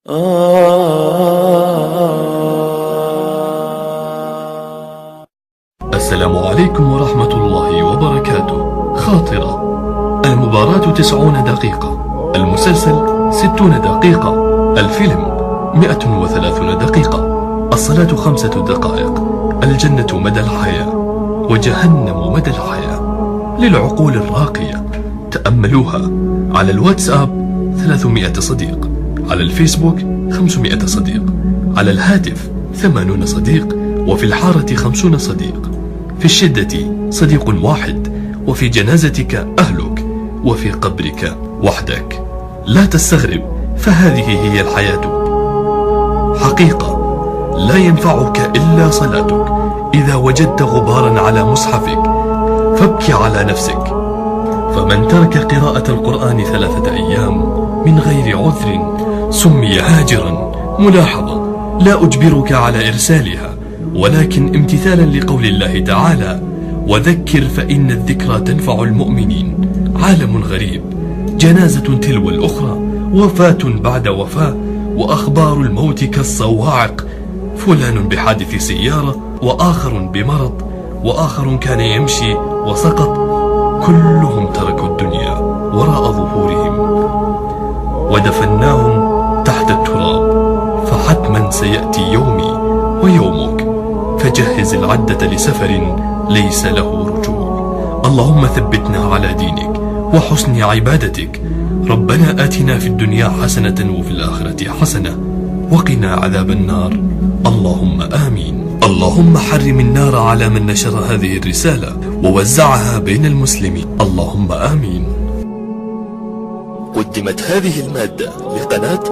السلام عليكم ورحمة الله وبركاته. خاطرة. المباراة 90 دقيقة، المسلسل 60 دقيقة، الفيلم 130 دقيقة، الصلاة 5 دقائق، الجنة مدى الحياة وجهنم مدى الحياة. للعقول الراقية، تأملوها. على الواتساب 300 صديق، على الفيسبوك 500 صديق، على الهاتف 80 صديق، وفي الحارة 50 صديق. في الشدة صديق واحد، وفي جنازتك أهلك، وفي قبرك وحدك. لا تستغرب، فهذه هي الحياة. حقيقة لا ينفعك إلا صلاتك. إذا وجدت غبارا على مصحفك فابكي على نفسك. فمن ترك قراءة القرآن 3 أيام من غير عذر سمي هاجرا. ملاحظة: لا أجبرك على إرسالها، ولكن امتثالا لقول الله تعالى: وذكر فإن الذكرى تنفع المؤمنين. عالم غريب، جنازة تلو الأخرى، وفاة بعد وفاة، وأخبار الموت كالصواعق. فلان بحادث سيارة، وآخر بمرض، وآخر كان يمشي وسقط. كلهم تركوا الدنيا وراء ظهورهم ودفناهم تحت التراب. فحتما سيأتي يومي ويومك، فجهز العدة لسفر ليس له رجوع. اللهم ثبتنا على دينك وحسن عبادتك. ربنا آتنا في الدنيا حسنة وفي الآخرة حسنة وقنا عذاب النار. اللهم آمين. اللهم حرم النار على من نشر هذه الرسالة ووزعها بين المسلمين. اللهم آمين. قدمت هذه المادة لقناة